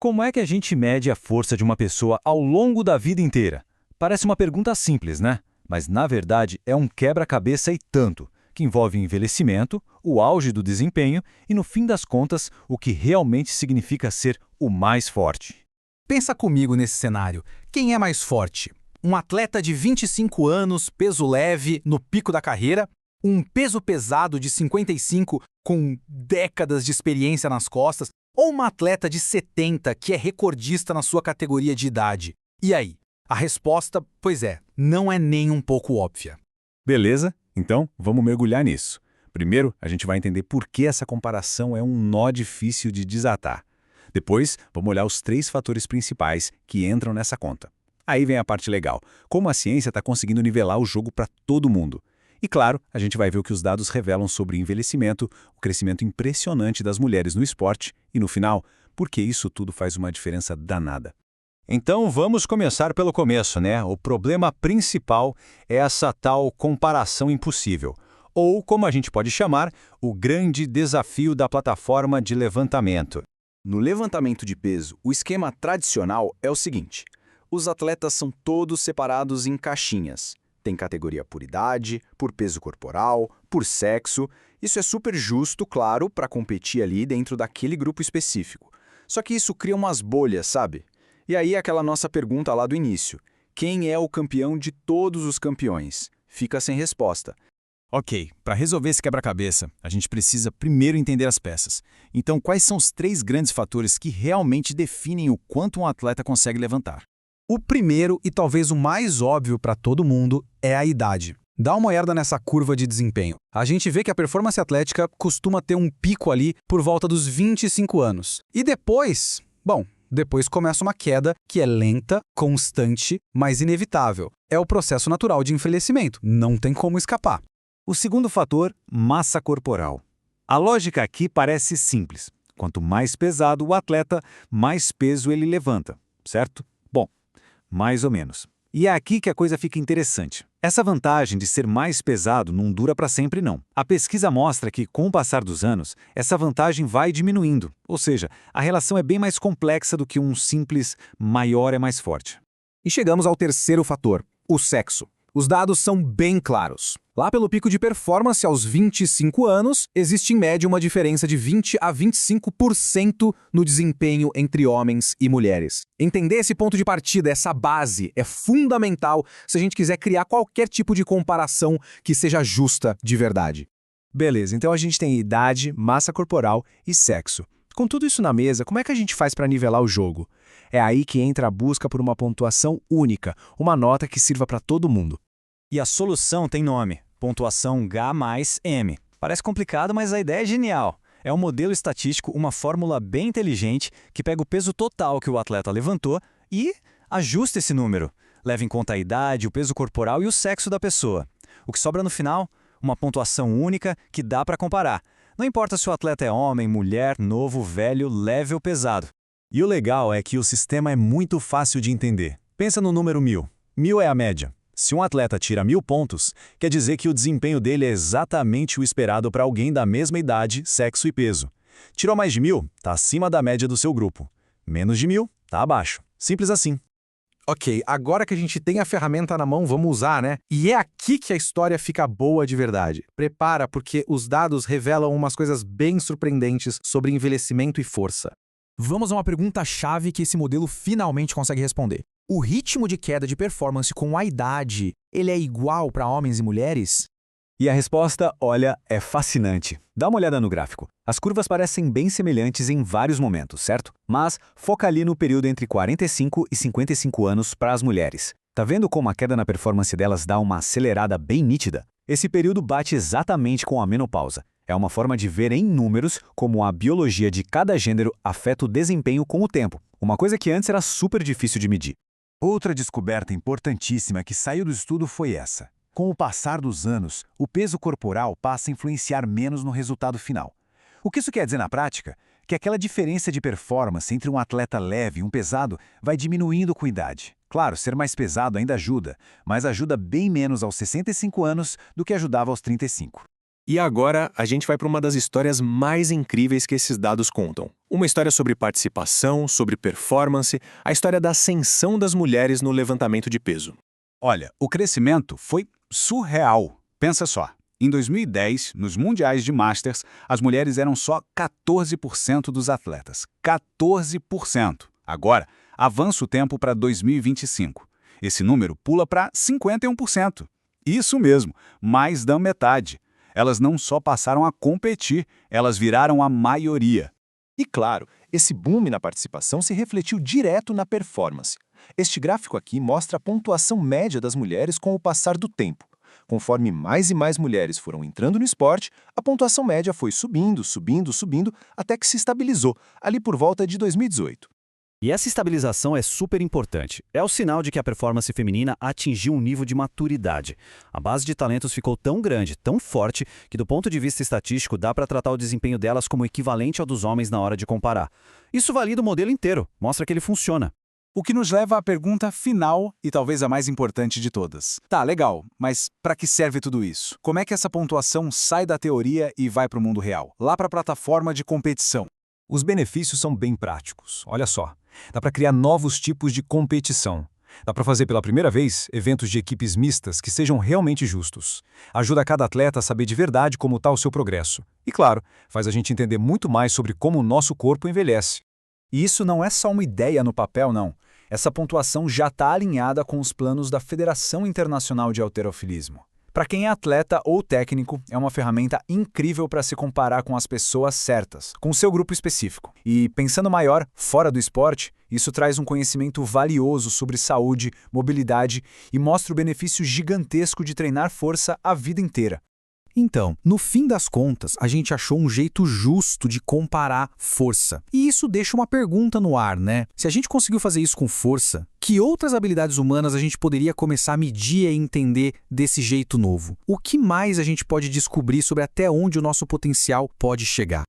Como é que a gente mede a força de uma pessoa ao longo da vida inteira? Parece uma pergunta simples, né? Mas, na verdade, é um quebra-cabeça e tanto, que envolve envelhecimento, o auge do desempenho e, no fim das contas, o que realmente significa ser o mais forte. Pensa comigo nesse cenário. Quem é mais forte? Um atleta de 25 anos, peso leve, no pico da carreira? Um peso pesado de 55 com décadas de experiência nas costas? Ou uma atleta de 70 que é recordista na sua categoria de idade? E aí? A resposta, pois é, não é nem um pouco óbvia. Beleza? Então, vamos mergulhar nisso. Primeiro, a gente vai entender por que essa comparação é um nó difícil de desatar. Depois, vamos olhar os 3 fatores principais que entram nessa conta. Aí vem a parte legal, como a ciência está conseguindo nivelar o jogo para todo mundo. E claro, a gente vai ver o que os dados revelam sobre envelhecimento, o crescimento impressionante das mulheres no esporte e, no final, por que isso tudo faz uma diferença danada. Então vamos começar pelo começo, né? O problema principal é essa tal comparação impossível, ou como a gente pode chamar, o grande desafio da plataforma de levantamento. No levantamento de peso, o esquema tradicional é o seguinte: os atletas são todos separados em caixinhas. Tem categoria por idade, por peso corporal, por sexo. Isso é super justo, claro, para competir ali dentro daquele grupo específico. Só que isso cria umas bolhas, sabe? E aí aquela nossa pergunta lá do início: quem é o campeão de todos os campeões? Fica sem resposta. Ok, para resolver esse quebra-cabeça, a gente precisa primeiro entender as peças. Então, quais são os 3 grandes fatores que realmente definem o quanto um atleta consegue levantar? O primeiro, e talvez o mais óbvio para todo mundo, é a idade. Dá uma olhada nessa curva de desempenho. A gente vê que a performance atlética costuma ter um pico ali por volta dos 25 anos. E depois, depois começa uma queda que é lenta, constante, mas inevitável. É o processo natural de envelhecimento, não tem como escapar. O segundo fator, massa corporal. A lógica aqui parece simples. Quanto mais pesado o atleta, mais peso ele levanta, certo? Bom, mais ou menos. E é aqui que a coisa fica interessante. Essa vantagem de ser mais pesado não dura para sempre, não. A pesquisa mostra que, com o passar dos anos, essa vantagem vai diminuindo. Ou seja, a relação é bem mais complexa do que um simples maior é mais forte. E chegamos ao terceiro fator, o sexo. Os dados são bem claros. Lá pelo pico de performance aos 25 anos, existe em média uma diferença de 20 a 25% no desempenho entre homens e mulheres. Entender esse ponto de partida, essa base, é fundamental se a gente quiser criar qualquer tipo de comparação que seja justa de verdade. Beleza, então a gente tem idade, massa corporal e sexo. Com tudo isso na mesa, como é que a gente faz para nivelar o jogo? É aí que entra a busca por uma pontuação única, uma nota que sirva para todo mundo. E a solução tem nome, pontuação H mais M. Parece complicado, mas a ideia é genial. É um modelo estatístico, uma fórmula bem inteligente que pega o peso total que o atleta levantou e ajusta esse número. Leva em conta a idade, o peso corporal e o sexo da pessoa. O que sobra no final? Uma pontuação única que dá para comparar. Não importa se o atleta é homem, mulher, novo, velho, leve ou pesado. E o legal é que o sistema é muito fácil de entender. Pensa no número 1000. 1000 é a média. Se um atleta tira 1000 pontos, quer dizer que o desempenho dele é exatamente o esperado para alguém da mesma idade, sexo e peso. Tirou mais de 1000, está acima da média do seu grupo. Menos de 1000, está abaixo. Simples assim. Ok, agora que a gente tem a ferramenta na mão, vamos usar, né? E é aqui que a história fica boa de verdade. Prepara, porque os dados revelam umas coisas bem surpreendentes sobre envelhecimento e força. Vamos a uma pergunta-chave que esse modelo finalmente consegue responder. O ritmo de queda de performance com a idade, ele é igual para homens e mulheres? E a resposta, olha, é fascinante. Dá uma olhada no gráfico. As curvas parecem bem semelhantes em vários momentos, certo? Mas foca ali no período entre 45 e 55 anos para as mulheres. Tá vendo como a queda na performance delas dá uma acelerada bem nítida? Esse período bate exatamente com a menopausa. É uma forma de ver em números como a biologia de cada gênero afeta o desempenho com o tempo, uma coisa que antes era super difícil de medir. Outra descoberta importantíssima que saiu do estudo foi essa. Com o passar dos anos, o peso corporal passa a influenciar menos no resultado final. O que isso quer dizer na prática? Que aquela diferença de performance entre um atleta leve e um pesado vai diminuindo com a idade. Claro, ser mais pesado ainda ajuda, mas ajuda bem menos aos 65 anos do que ajudava aos 35. E agora, a gente vai para uma das histórias mais incríveis que esses dados contam. Uma história sobre participação, sobre performance, a história da ascensão das mulheres no levantamento de peso. Olha, o crescimento foi surreal. Pensa só. Em 2010, nos Mundiais de Masters, as mulheres eram só 14% dos atletas. 14%. Agora, avança o tempo para 2025. Esse número pula para 51%. Isso mesmo, mais da metade. Elas não só passaram a competir, elas viraram a maioria. E claro, esse boom na participação se refletiu direto na performance. Este gráfico aqui mostra a pontuação média das mulheres com o passar do tempo. Conforme mais e mais mulheres foram entrando no esporte, a pontuação média foi subindo, até que se estabilizou, ali por volta de 2018. E essa estabilização é super importante. É o sinal de que a performance feminina atingiu um nível de maturidade. A base de talentos ficou tão grande, tão forte, que do ponto de vista estatístico dá para tratar o desempenho delas como equivalente ao dos homens na hora de comparar. Isso valida o modelo inteiro, mostra que ele funciona. O que nos leva à pergunta final e talvez a mais importante de todas. Tá, legal, mas para que serve tudo isso? Como é que essa pontuação sai da teoria e vai para o mundo real? Lá para a plataforma de competição. Os benefícios são bem práticos. Olha só, dá para criar novos tipos de competição. Dá para fazer pela primeira vez eventos de equipes mistas que sejam realmente justos. Ajuda cada atleta a saber de verdade como está o seu progresso. E claro, faz a gente entender muito mais sobre como o nosso corpo envelhece. E isso não é só uma ideia no papel, não. Essa pontuação já está alinhada com os planos da Federação Internacional de Halterofilismo. Para quem é atleta ou técnico, é uma ferramenta incrível para se comparar com as pessoas certas, com o seu grupo específico. E, pensando maior, fora do esporte, isso traz um conhecimento valioso sobre saúde, mobilidade e mostra o benefício gigantesco de treinar força a vida inteira. Então, no fim das contas, a gente achou um jeito justo de comparar força. E isso deixa uma pergunta no ar, né? Se a gente conseguiu fazer isso com força, que outras habilidades humanas a gente poderia começar a medir e entender desse jeito novo? O que mais a gente pode descobrir sobre até onde o nosso potencial pode chegar?